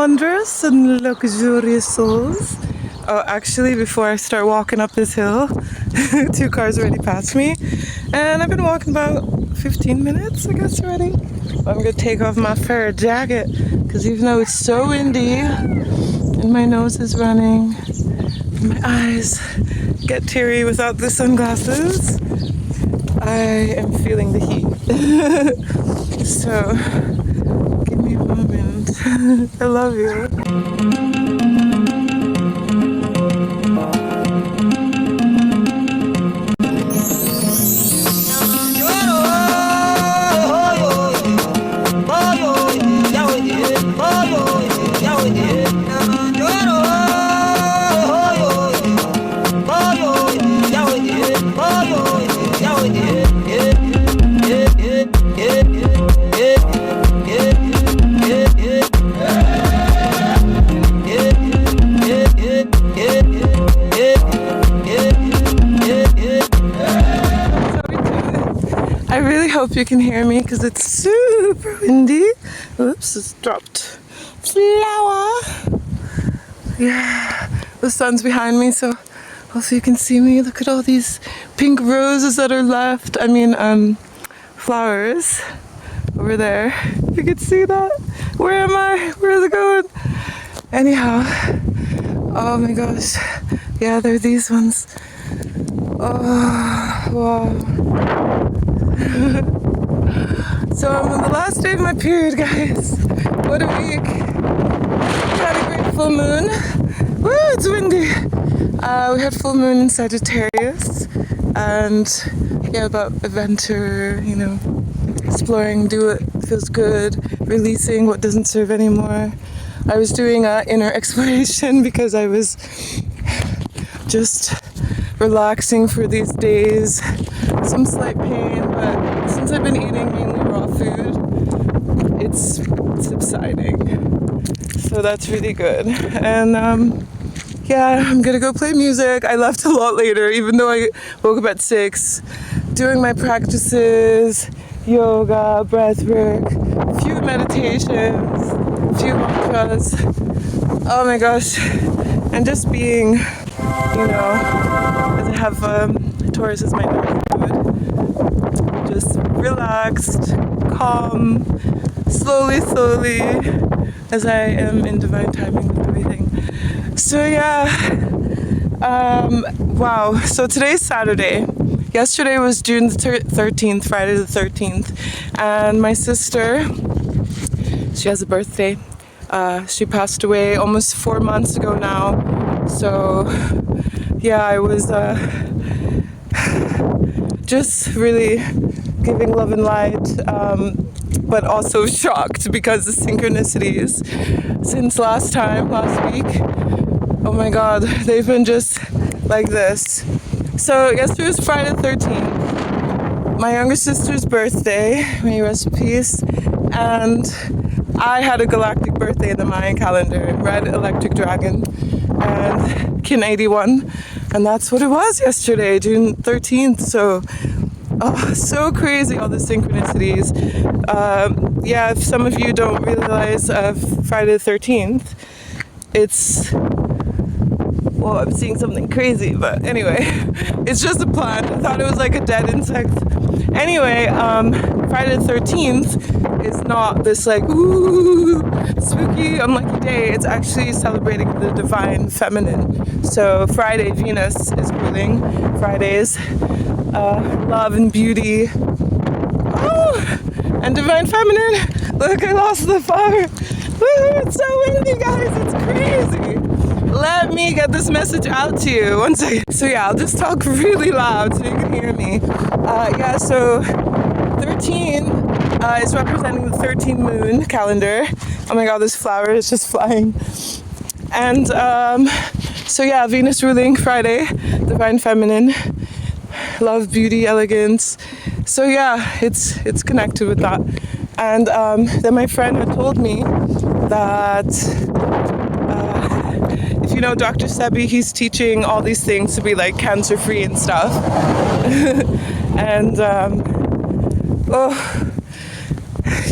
Wondrous and luxurious souls. Oh, actually, before I start walking up this hill, two cars already passed me. And I've been walking about 15 minutes, I guess, already. I'm gonna take off my fur jacket because even though it's so windy and my nose is running, and my eyes get teary without the sunglasses, I am feeling the heat. So, give me a moment. I love you. I really hope you can hear me because it's super windy. Oops, it's dropped. Flower. Yeah, the sun's behind me, so hopefully you can see me. Look at all these pink roses that are left. I mean, flowers over there. If you could see that. Where am I? Where is it going? Anyhow, oh my gosh. Yeah, there are these ones. Oh, wow. So I'm on the last day of my period, guys. What a week. We had a great full moon. Woo, it's windy. We had full moon in Sagittarius. And yeah, about adventure, you know, exploring, do what feels good, releasing what doesn't serve anymore. I was doing inner exploration because I was just relaxing for these days. Some slight pain, but since I've been eating mainly raw food, it's subsiding. So that's really good. And yeah, I'm gonna go play music. I left a lot later, even though I woke up at 6, doing my practices, yoga, breath work, a few meditations, a few mantras. Oh my gosh. And just being, you know, as I have Taurus as my node, just relaxed, calm, slowly, as I am in divine timing with everything. So yeah, wow. So today's Saturday. Yesterday was June the 13th, Friday the 13th, and my sister, she has a birthday. She passed away almost 4 months ago now. So yeah, I was just really giving love and light, but also shocked because the synchronicities since last week, oh my god, they've been just like this. So yesterday was Friday the 13th, my younger sister's birthday, may you rest in peace, and I had a galactic birthday in the Mayan calendar, Red Electric Dragon, and Kin 81, and that's what it was yesterday, June 13th, so oh, so crazy, all the synchronicities. Yeah, if some of you don't realize Friday the 13th, it's, well, I'm seeing something crazy, but anyway, it's just a plant. I thought it was like a dead insect. Anyway, Friday the 13th is not this like, ooh, spooky, unlucky day. It's actually celebrating the divine feminine. So Friday, Venus is ruling. Fridays, love and beauty. Oh, and divine feminine. Look, I lost the fire. Woo, it's so windy, guys. It's crazy. Let me get this message out to you. One second. So yeah, I'll just talk really loud so you can hear me. Yeah, so 13 is representing the 13 moon calendar. Oh my god, this flower is just flying. And so yeah, Venus ruling Friday, divine feminine, love, beauty, elegance. So yeah, it's connected with that. And then my friend had told me that if you know Dr. Sebi, he's teaching all these things to be like cancer free and stuff. And oh,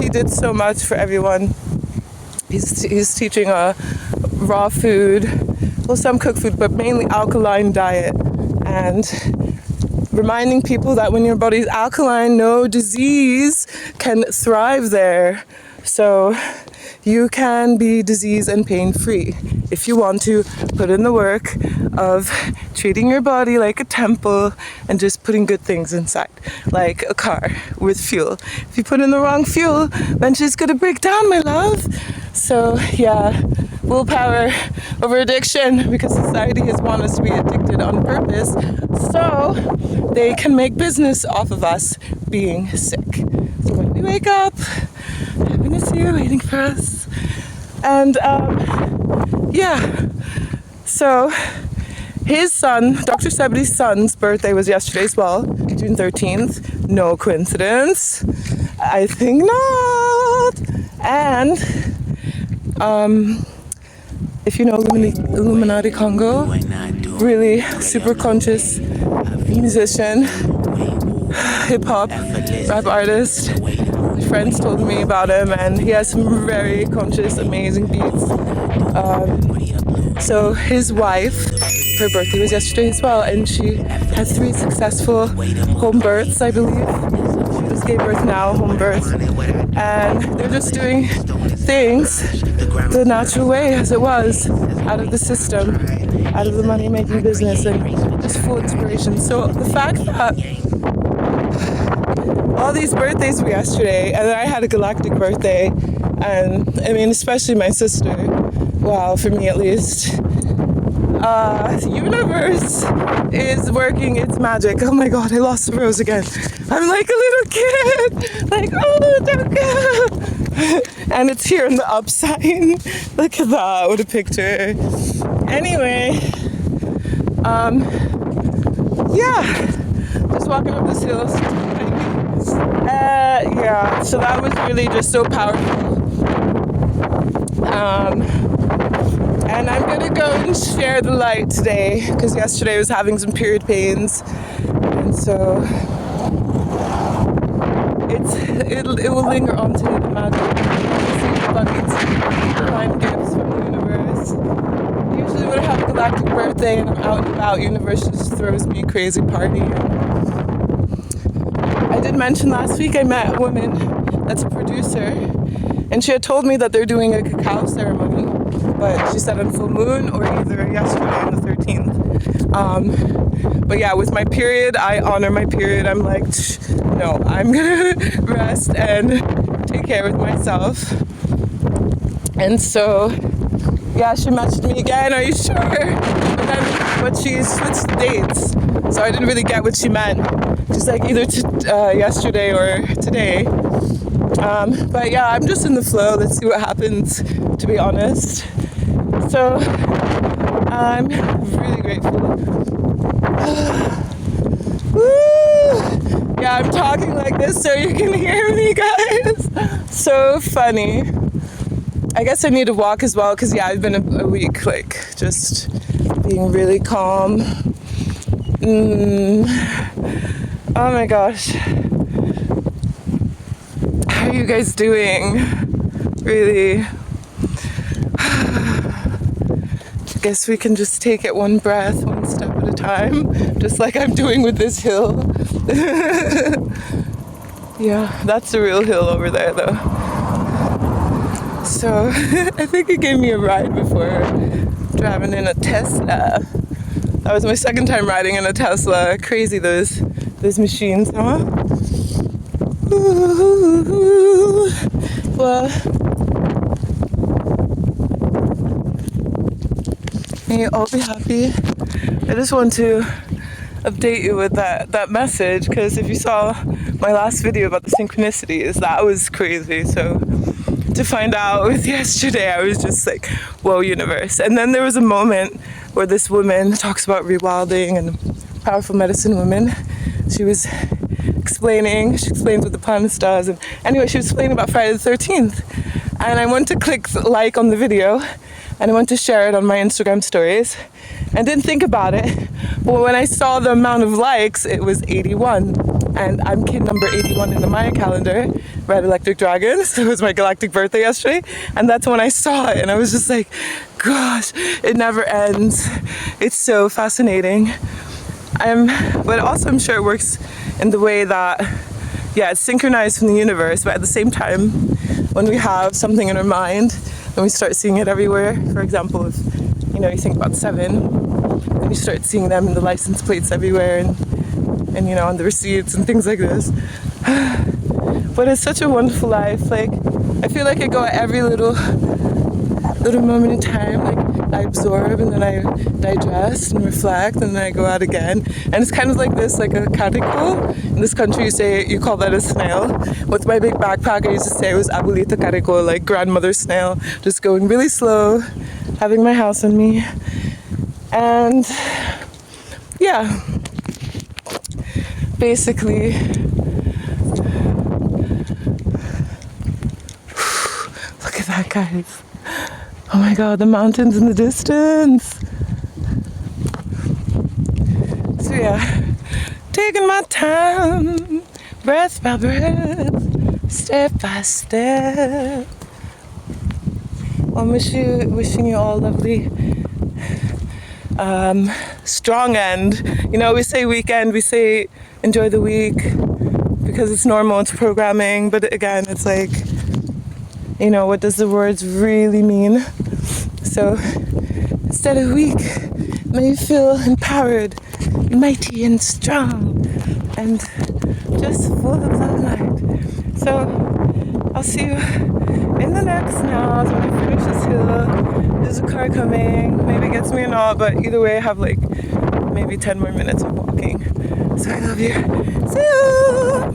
he did so much for everyone. He's teaching raw food, well, some cooked food, but mainly alkaline diet. And reminding people that when your body's alkaline, no disease can thrive there. So you can be disease and pain free if you want to put in the work of treating your body like a temple and just putting good things inside, like a car with fuel. If you put in the wrong fuel, then she's gonna break down, my love. So yeah, willpower over addiction, because society has wanted us to be addicted on purpose so they can make business off of us being sick. So when we wake up, happiness here waiting for us. And yeah, so his son, Dr. Sebidi's son's birthday was yesterday as well, June 13th. No coincidence? I think not. And if you know Illuminati Congo, really super conscious musician, hip-hop, rap artist. My friends told me about him, and he has some very conscious, amazing beats. So his wife, her birthday was yesterday as well, and she had 3 successful home births, I believe. She just gave birth now, home birth. And they're just doing things the natural way, as it was, out of the system, out of the money-making business, and just full inspiration. So the fact that all these birthdays were yesterday, and I had a galactic birthday, and I mean, especially my sister, wow, for me at least, the universe is working its magic. Oh my god, I lost the rose again. I'm like a little kid, like, oh, don't go. And it's here in the up sign. Look at that, what a picture. Anyway, yeah, just walking up this hill. Yeah, so that was really just so powerful. And I'm gonna go and share the light today, because yesterday I was having some period pains, and so it will linger on to the magic. See buckets, divine gifts from the universe. Usually when I have a galactic birthday and I'm out and about, universe just throws me a crazy party. I did mention last week I met a woman that's a producer, and she had told me that they're doing a cacao ceremony, but she said on full moon or either yesterday on the 13th. But yeah, with my period, I honor my period. I'm like, no, I'm gonna rest and take care of myself. And so, yeah, she messaged me again, are you sure? But she switched the dates, so I didn't really get what she meant. She's like either yesterday or today. But yeah, I'm just in the flow. Let's see what happens, to be honest. So I'm really grateful. Woo! Yeah, I'm talking like this so you can hear me, guys. So funny. I guess I need to walk as well, because yeah, I've been a week like just being really calm. Oh my gosh. How are you guys doing? Really? I guess we can just take it one breath, one step at a time, just like I'm doing with this hill. Yeah, that's a real hill over there though. So I think it gave me a ride before, driving in a Tesla. That was my second time riding in a Tesla. Crazy those machines, huh? Ooh. Well, may you all be happy. I just want to update you with that message, because if you saw my last video about the synchronicities, that was crazy. So to find out with yesterday, I was just like, whoa, universe. And then there was a moment where this woman talks about rewilding and powerful medicine woman. She explains what the planet does. And anyway, she was explaining about Friday the 13th. And I went to click like on the video, and I went to share it on my Instagram stories, and didn't think about it. But when I saw the amount of likes, it was 81. And I'm kid number 81 in the Maya calendar, Red Electric Dragon. So it was my galactic birthday yesterday. And that's when I saw it. And I was just like, gosh, it never ends. It's so fascinating. But also I'm sure it works in the way that, yeah, it's synchronized from the universe, but at the same time, when we have something in our mind and we start seeing it everywhere, for example, if you think about Seven, and you start seeing them in the license plates everywhere and on the receipts and things like this. But it's such a wonderful life. Like, I feel like I go at every little moment in time. Like, I absorb and then I digest and reflect and then I go out again. And it's kind of like this, like a caricol. In this country you call that a snail. With my big backpack I used to say it was abuelita caricol, like grandmother snail, just going really slow, having my house on me. And yeah, basically look at that, guys. Oh my god, the mountains in the distance. So yeah, taking my time, breath by breath, step by step. I'm wishing you all lovely strong end. We say weekend, we say enjoy the week because it's normal, it's programming, but again, it's like, what does the words really mean? So instead of weak, may you feel empowered, mighty and strong, and just full of love and light. So I'll see you in the next now when I finish this hill. There's a car coming, maybe it gets me or not, but either way I have like maybe 10 more minutes of walking. So I love you. See you!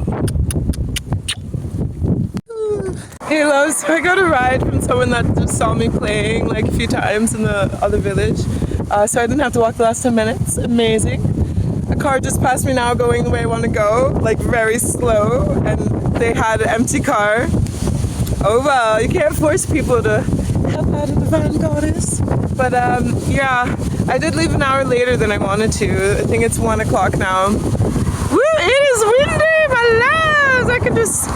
Hey loves, so I got a ride from someone that just saw me playing like a few times in the other village. So I didn't have to walk the last 10 minutes. Amazing. A car just passed me now going the way I want to go, like very slow, and they had an empty car. Oh well, you can't force people to help out a divine goddess. But yeah, I did leave an hour later than I wanted to. I think it's 1 o'clock now. Woo, it is windy, my loves! I can just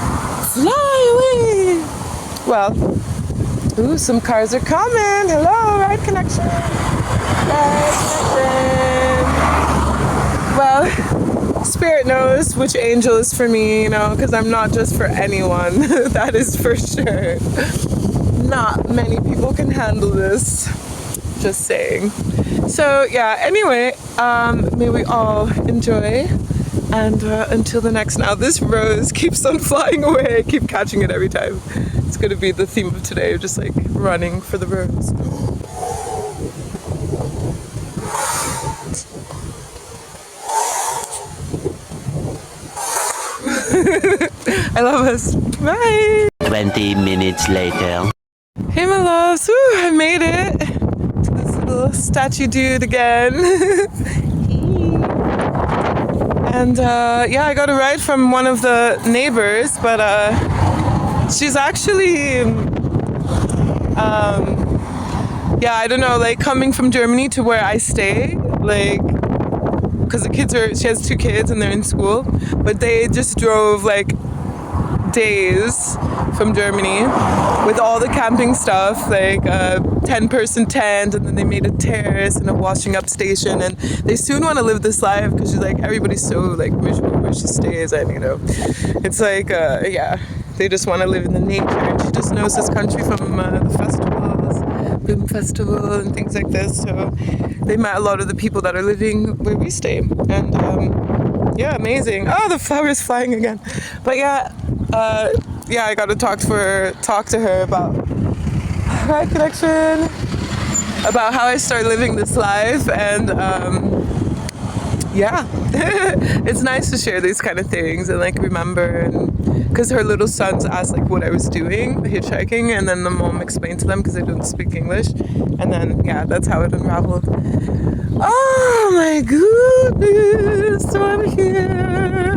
fly away. Well, ooh, some cars are coming. Hello, ride connection. Ride connection. Well, Spirit knows which angel is for me, because I'm not just for anyone. That is for sure. Not many people can handle this. Just saying. So yeah, anyway, may we all enjoy. And until the next now, this rose keeps on flying away. I keep catching it every time. It's going to be the theme of today, just like running for the rose. I love us. Bye. 20 minutes later. Hey my loves, woo, I made it to this little statue dude again. And yeah, I got a ride from one of the neighbors, but she's actually, yeah, I don't know, like coming from Germany to where I stay, like, because she has 2 kids and they're in school, but they just drove like days from Germany with all the camping stuff, like a 10-person tent, and then they made a terrace and a washing up station, and they soon want to live this life because she's like, everybody's so like miserable where she stays, and it's like yeah, they just want to live in the nature, and she just knows this country from the festivals, Bloom Festival and things like this, so they met a lot of the people that are living where we stay, and yeah, amazing. Oh, the flower's flying again. But yeah, yeah, I got to talk to her about Ride Connection, about how I started living this life, and yeah, it's nice to share these kind of things and like remember, and because her little sons asked like what I was doing, hitchhiking, and then the mom explained to them because they don't speak English, and then yeah, that's how it unraveled. Oh my goodness, so I'm here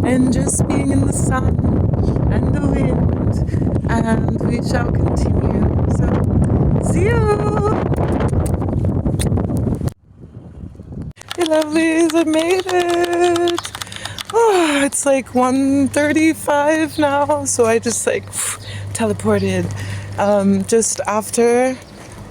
and just being in the sun and the wind, and we shall continue. So see you. Hey lovelies, I made it. Oh, it's like 1:35 now, so I just like teleported just after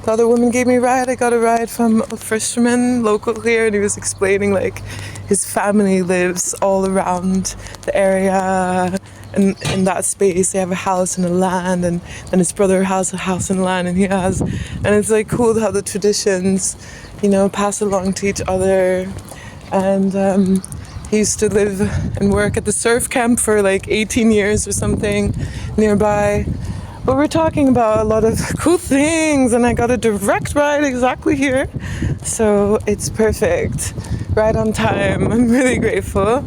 the other woman gave me a ride. I got a ride from a fisherman local here, and he was explaining like his family lives all around the area. And in that space, they have a house and a land, and then his brother has a house and land, and he has, and it's like cool how the traditions, you know, pass along to each other. And he used to live and work at the surf camp for like 18 years or something nearby. But we're talking about a lot of cool things, and I got a direct ride exactly here, so it's perfect, right on time. I'm really grateful,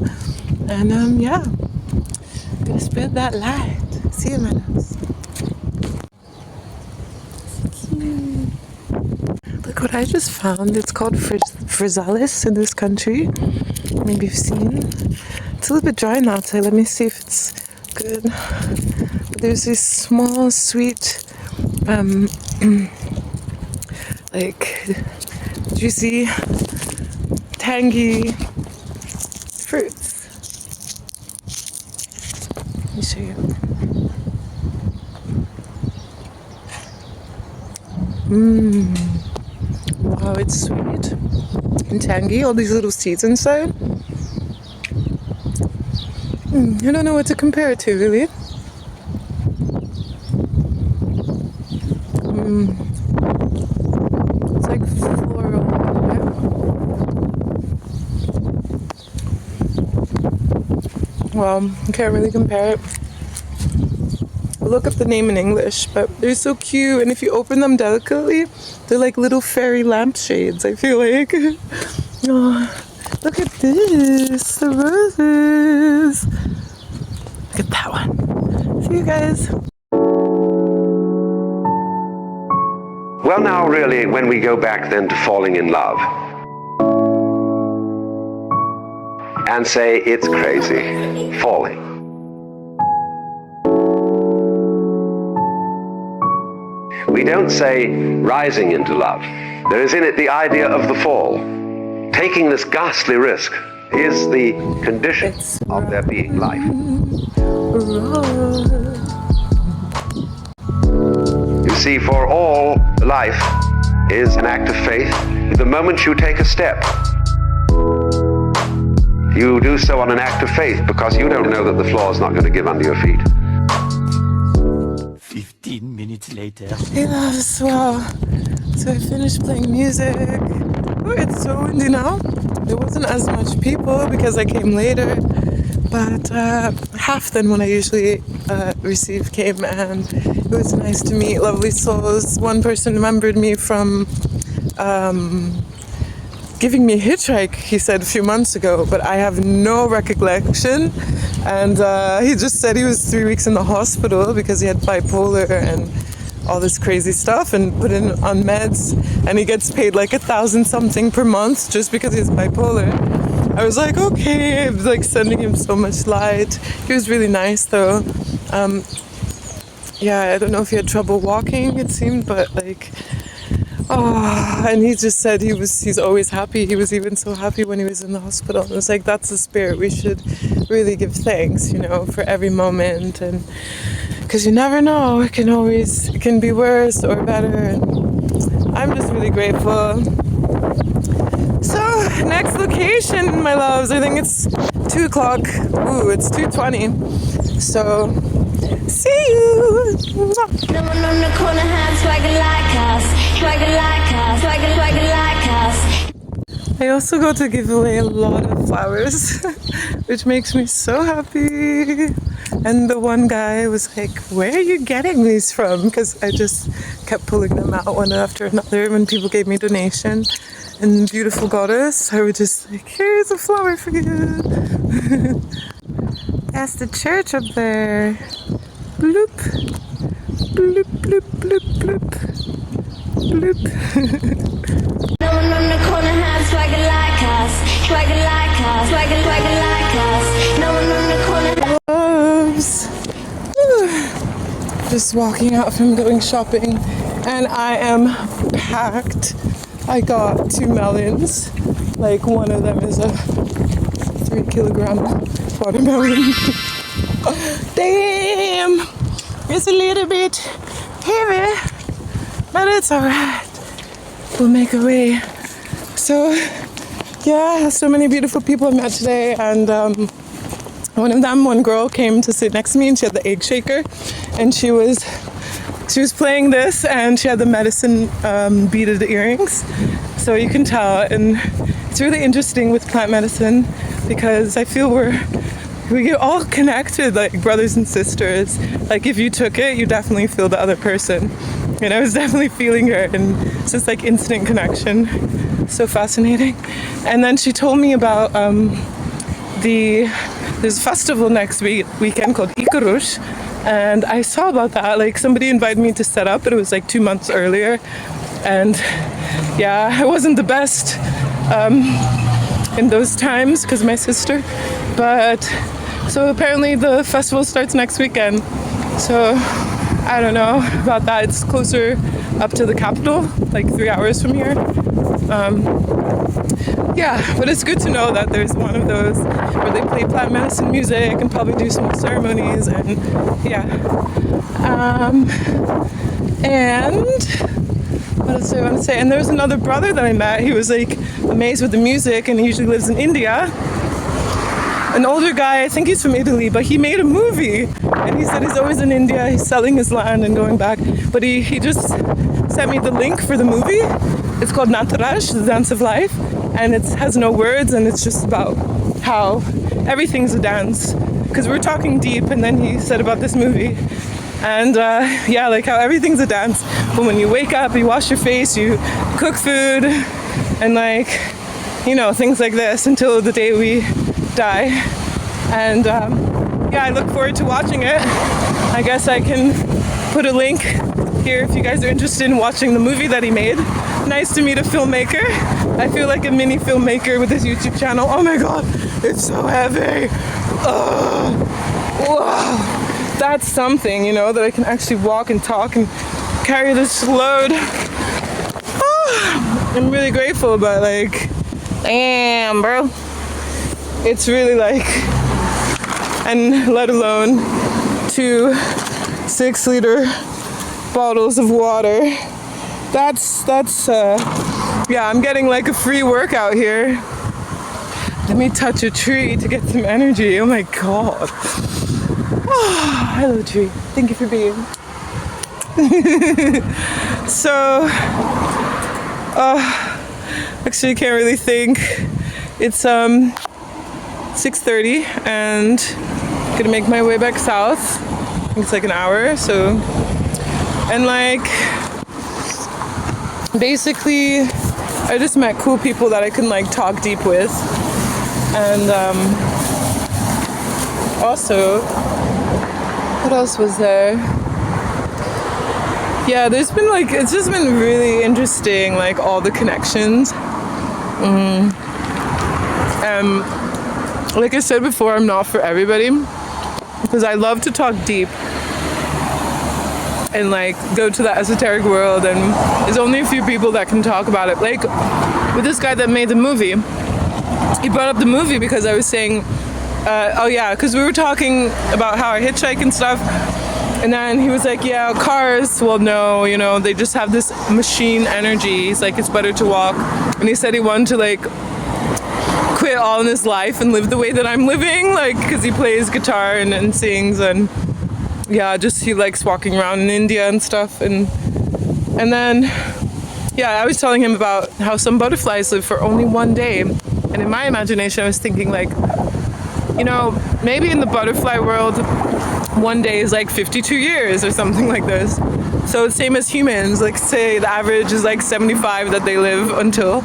and yeah. Gonna spread that light. See you, my loves. Look what I just found. It's called Physalis in this country. Maybe you've seen. It's a little bit dry now outside. Let me see if it's good. But there's these small, sweet, like juicy, tangy fruits. Let me show you. Wow, it's sweet and tangy. All these little seeds inside. I don't know what to compare it to, really. It's like floral. Well, I can't really compare it. I'll look up the name in English, but they're so cute, and if you open them delicately, they're like little fairy lampshades, I feel like. Oh, look at this, the roses. Look at that one. See you guys. Well, now really, when we go back then to falling in love and say it's crazy, falling. We don't say rising into love. There is in it the idea of the fall. Taking this ghastly risk is the condition of there being life. You see, for all, life is an act of faith. The moment you take a step, you do so on an act of faith because you don't know that the floor is not going to give under your feet. 15 minutes later. Hey loves, wow. So I finished playing music. Oh, it's so windy now. There wasn't as much people because I came later, but half than what I usually receive came, and it was nice to meet lovely souls. One person remembered me from giving me a hitchhike, he said, a few months ago, but I have no recollection. And he just said he was 3 weeks in the hospital because he had bipolar and all this crazy stuff, and put in on meds, and he gets paid like 1,000 something per month just because he's bipolar. I was like, okay. I was like sending him so much light. He was really nice though. Yeah, I don't know if he had trouble walking, it seemed, but like, oh, and he just said he's always happy. He was even so happy when he was in the hospital. And it's like, that's the spirit. We should really give thanks, you know, for every moment, and because you never know, it can be worse or better. And I'm just really grateful. So, next location, my loves, I think it's 2 o'clock. Ooh, it's 2:20. So, see you. No one on the corner has swagger like us, swagger like us, swagger like us. I also got to give away a lot of flowers, which makes me so happy. And the one guy was like, where are you getting these from? Because I just kept pulling them out one after another when people gave me donation. And beautiful goddess, I would just like, here's a flower for you. That's the church up there. Bloop. Bloop, bloop, bloop, bloop. Bloop. No one on the corner has swagger like us, swagger like us, swagger like us. No one on the corner. Loves. Just walking out from going shopping, and I am packed. I got 2 melons. Like, one of them is a 3-kilogram watermelon. Damn! It's a little bit heavy, but it's alright. we'll make our way. So yeah, so many beautiful people I met today, and one girl came to sit next to me, and she had the egg shaker, and she was playing this, and she had the medicine beaded earrings, so you can tell. And it's really interesting with plant medicine because I feel we get all connected like brothers and sisters. Like if you took it, you definitely feel the other person, and I was definitely feeling her, and it's just like instant connection. So fascinating. And then she told me about there's a festival next weekend called Icarus, and I saw about that. Like somebody invited me to set up, but it was like 2 months earlier, and yeah, I wasn't the best in those times because my sister. But so apparently the festival starts next weekend, so I don't know about that. It's closer up to the capital, like 3 hours from here. Yeah, but it's good to know that there's one of those where they play plant medicine music and probably do some ceremonies, and yeah. And what else do I want to say? And there was another brother that I met. He was like amazed with the music, and he usually lives in India. An older guy, I think he's from Italy, but he made a movie, and he said he's always in India, he's selling his land and going back, but he just sent me the link for the movie. It's called Nataraj, The Dance of Life, and it has no words, and it's just about how everything's a dance, because we're talking deep, and then he said about this movie, and yeah, like how everything's a dance. But when you wake up, you wash your face, you cook food, and like, you know, things like this until the day we die. And yeah, I look forward to watching it. I guess I can put a link here if you guys are interested in watching the movie that he made. Nice to meet a filmmaker. I feel like a mini filmmaker with this YouTube channel. Oh my god, it's so heavy. Wow. That's something, you know, that I can actually walk and talk and carry this load. I'm really grateful, but like, damn, bro. It's really like, and let alone 2 6-liter bottles of water. That's yeah, I'm getting like a free workout here. Let me touch a tree to get some energy. Oh my god. Oh, hello tree. Thank you for being. So, actually can't really think. It's 6:30 and I'm gonna make my way back south. I think it's like an hour, so. And like, basically, I just met cool people that I can like talk deep with. And also, what else was there? Yeah, there's been like, it's just been really interesting, like all the connections. Like I said before, I'm not for everybody because I love to talk deep and like go to the esoteric world, and there's only a few people that can talk about it. Like with this guy that made the movie, he brought up the movie because I was saying, oh yeah, because we were talking about how I hitchhike and stuff, and then he was like, yeah, cars, well no, you know, they just have this machine energy. He's like, it's better to walk. And he said he wanted to like quit all in his life and live the way that I'm living, like, because he plays guitar and sings, and yeah, just he likes walking around in India and stuff. And then yeah, I was telling him about how some butterflies live for only 1 day, and in my imagination I was thinking like, you know, maybe in the butterfly world 1 day is like 52 years or something like this. So it's same as humans, like say the average is like 75 that they live until.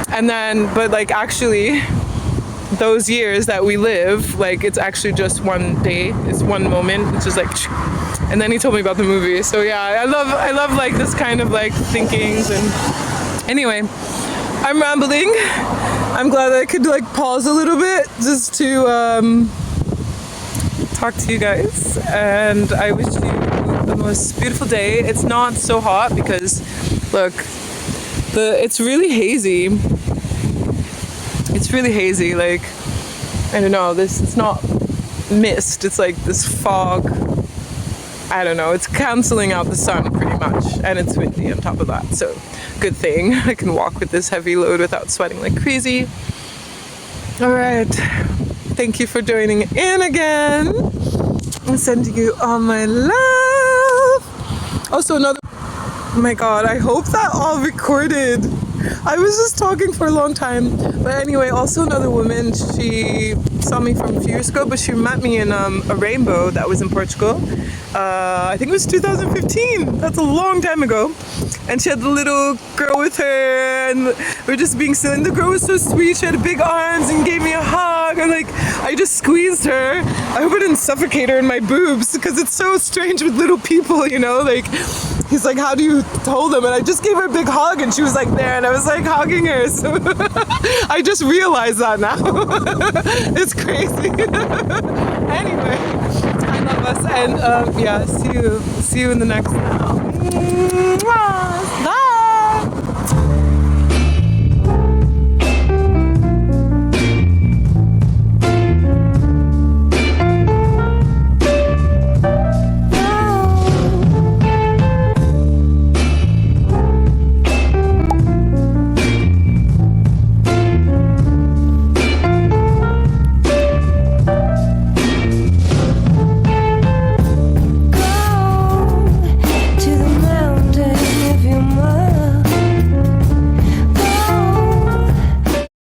And then, but like actually those years that we live, like it's actually just 1 day, it's one moment, it's just like, and then he told me about the movie. So yeah, I love like this kind of like thinkings. And anyway, I'm rambling. I'm glad I could like pause a little bit just to talk to you guys, and I wish you the most beautiful day. It's not so hot because look, it's really hazy. It's really hazy, like, I don't know, it's not mist, it's like this fog. I don't know, it's canceling out the sun pretty much, and it's windy on top of that. So good thing. I can walk with this heavy load without sweating like crazy. All right. Thank you for joining in again. I'm sending you all my love. Also, oh my god, I hope that all recorded. I was just talking for a long time. But anyway, also another woman, she saw me from a few years ago, but she met me in a rainbow that was in Portugal. I think it was 2015. That's a long time ago. And she had the little girl with her, and we were just being silly. And the girl was so sweet. She had big arms and gave me a hug. And I just squeezed her. I hope I didn't suffocate her in my boobs, because it's so strange with little people, you know? He's like, how do you hold them? And I just gave her a big hug, and she was like there, and I was like hugging her. So I just realized that now. It's crazy. Anyway, I love us, and yeah, see you in the next now. Bye.